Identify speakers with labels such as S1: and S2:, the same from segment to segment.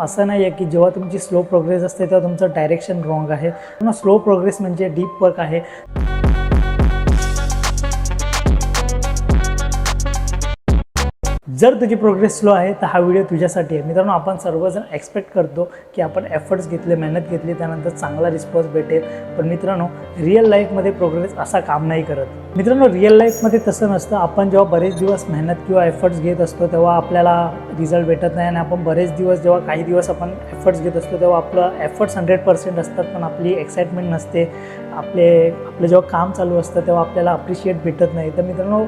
S1: असं नाही आहे की जेव्हा तुमची स्लो प्रोग्रेस असते तेव्हा तुमचं डायरेक्शन रॉंग आहे. पण स्लो प्रोग्रेस म्हणजे डीप वर्क आहे. जर तुझी प्रोग्रेस स्लो आहे तर हा व्हिडिओ तुझ्यासाठी आहे. मित्रांनो, आपण सर्वजण एक्सपेक्ट करतो की आपण एफर्ट्स घेतले, मेहनत घेतली, त्यानंतर चांगला रिस्पॉन्स भेटेल. पण मित्रांनो, रिअल लाईफमध्ये प्रोग्रेस असा काम नाही करत. मित्रांनो, रिअल लाईफमध्ये तसं नसतं. आपण जेव्हा बरेच दिवस मेहनत किंवा एफर्ट्स घेत असतो तेव्हा आपल्याला रिझल्ट भेटत नाही. आणि आपण बरेच दिवस जेव्हा काही दिवस आपण एफर्ट्स घेत असतो तेव्हा आपलं एफर्ट्स 100% असतात, पण आपली एक्साइटमेंट नसते. आपलं जेव्हा काम चालू असतं तेव्हा आपल्याला अप्रिशिएट भेटत नाही. तर मित्रांनो,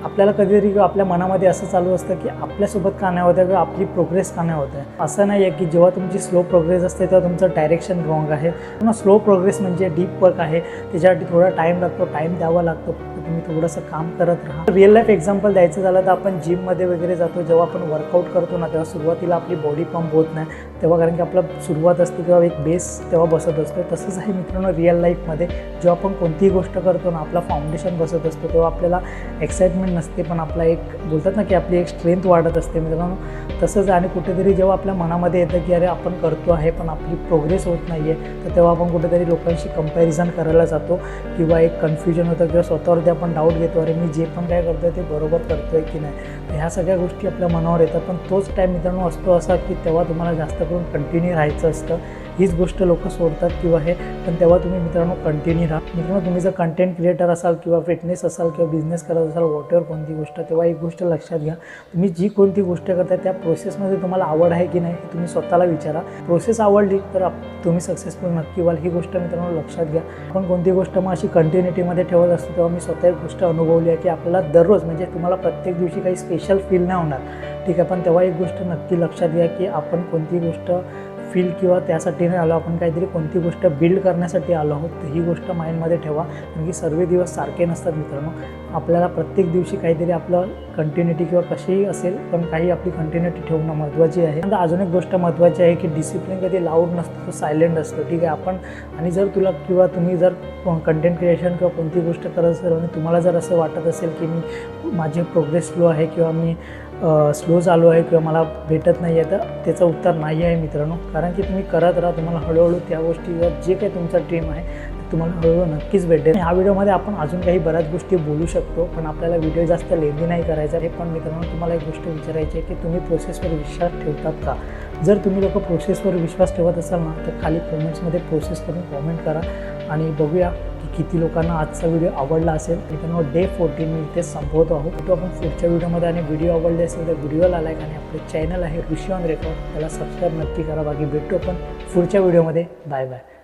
S1: आपल्याला कधीतरी आपल्या मनामध्ये असं चालू असतं की आपल्यासोबत का नाही होतं किंवा आपली प्रोग्रेस का नाही होत आहे. असं नाही आहे की जेव्हा तुमची स्लो प्रोग्रेस असते तेव्हा तुमचं डायरेक्शन रॉंग आहे. पण स्लो प्रोग्रेस म्हणजे डीप वर्क आहे. त्याच्यासाठी थोडा टाईम लागतो, टाईम द्यावा लागतो. तुम्ही थोडंसं काम करत राहा. रिअल लाईफ एक्झाम्पल द्यायचं झालं तर आपण जिममध्ये वगैरे जातो, जेव्हा आपण वर्कआउट करतो ना तेव्हा सुरुवातीला आपली बॉडी पंप होत नाही तेव्हा, कारण की आपलं सुरुवात असते किंवा एक बेस तेव्हा बसत असतो. तसंच आहे मित्रांनो, रिअल लाईफमध्ये जेव्हा आपण कोणतीही गोष्ट करतो ना, आपला फाउंडेशन बसत असतो तेव्हा आपल्याला एक्साइटमेंट नसते, पण आपला एक बोलतात ना की आपली एक स्ट्रेंथ वाढत असते. मित्रांनो, तसंच आणि कुठेतरी जेव्हा आपल्या मनामध्ये येतं की अरे आपण करतो आहे पण आपली प्रोग्रेस होत नाही आहे, तर तेव्हा आपण कुठेतरी लोकांशी कंपॅरिझन करायला जातो किंवा एक कन्फ्युजन होतं किंवा स्वतःवरती आपण डाऊट घेतो, अरे मी जे पण काय करतो आहे ते बरोबर करतो आहे की नाही. ह्या सगळ्या गोष्टी आपल्या मनावर येतात. पण तोच टाईम मित्रांनो असतो असा की तेव्हा तुम्हाला जास्त करून कंटिन्यू राहायचं असतं. हीच गोष्ट लोक सोडतात किंवा हे, पण तेव्हा तुम्ही मित्रांनो कंटिन्यू राहा. मित्रांनो, तुम्ही जर कंटेंट क्रिएटर असाल किंवा फिटनेस असाल किंवा बिझनेस करत असाल, वॉटेवर कोणती गोष्ट, तेव्हा एक गोष्ट लक्षात घ्या, तुम्ही जी कोणती गोष्ट करताय त्या प्रोसेसमध्ये तुम्हाला आवड आहे की नाही हे तुम्ही स्वतःला विचारा. प्रोसेस आवडली तर तुम्ही सक्सेसफुल नक्की व्हाल. ही गोष्ट मित्रांनो लक्षात घ्या. पण कोणती गोष्ट मग अशी कंटिन्युटीमध्ये ठेवत असतो तेव्हा मी स्वतः एक गोष्ट अनुभवली आहे की आपल्याला दररोज म्हणजे तुम्हाला प्रत्येक दिवशी काही स्पेशल फील नाही होणार, ठीक आहे. पण तेव्हा एक गोष्ट नक्की लक्षात घ्या की आपण कोणती गोष्ट फील किंवा त्यासाठी नाही आलो, आपण काहीतरी कोणती गोष्ट बिल्ड करण्यासाठी आलो आहोत. तर ही गोष्ट माइंडमध्ये ठेवा, कारण की सर्व दिवस सारखे नसतात मित्रांनो. आपल्याला प्रत्येक दिवशी काहीतरी आपलं कंटिन्युटी किंवा कशीही असेल पण काही आपली कंटिन्युटी ठेवणं महत्त्वाची आहे. आणि अजून एक गोष्ट महत्त्वाची आहे की डिसिप्लिन कधी लाऊड नसतो, तो सायलेंट असतो, ठीक आहे. आपण आणि जर तुला किंवा तुम्ही जर कंटेंट क्रिएशन किंवा कोणती गोष्ट करत असेल आणि तुम्हाला जर असं वाटत असेल की माझी प्रोग्रेस स्लो आहे किंवा मी स्लो चालू आहे किंवा मला भेटत नाही आहे, तर त्याचं उत्तर नाही आहे मित्रांनो. कारण की तुम्ही करत राहा, तुम्हाला हळूहळू त्या गोष्टीवर जे काही तुमचा ड्रीम आहे तुम्हाला हळूहळू नक्कीच भेटेल. ह्या व्हिडिओमध्ये आपण अजून काही बऱ्याच गोष्टी बोलू शकतो, पण आपल्याला व्हिडिओ जास्त लेंदी नाही करायचा आहे. पण मित्रांनो, तुम्हाला एक गोष्ट विचारायची आहे की तुम्ही प्रोसेसवर विश्वास ठेवतात का? जर तुम्ही लोक प्रोसेसवर विश्वास ठेवत असाल ना, तर खाली कमेंट्समध्ये प्रोसेस करून कॉमेंट करा आणि बघूया की किती लोकांना आजचा व्हिडिओ आवडला असेल. मित्रांनो, डे 14 मी इथेच संपवतो आहोत. तो आपण पुढच्या व्हिडिओमध्ये. आणि व्हिडिओ आवडले असेल तर व्हिडिओला लाईक आणि आपलं चॅनल आहे ऋषी ऑन रेकॉर्ड, त्याला सबस्क्राईब नक्की करा. बाकी भेटतो आपण पुढच्या व्हिडिओमध्ये. Bye bye.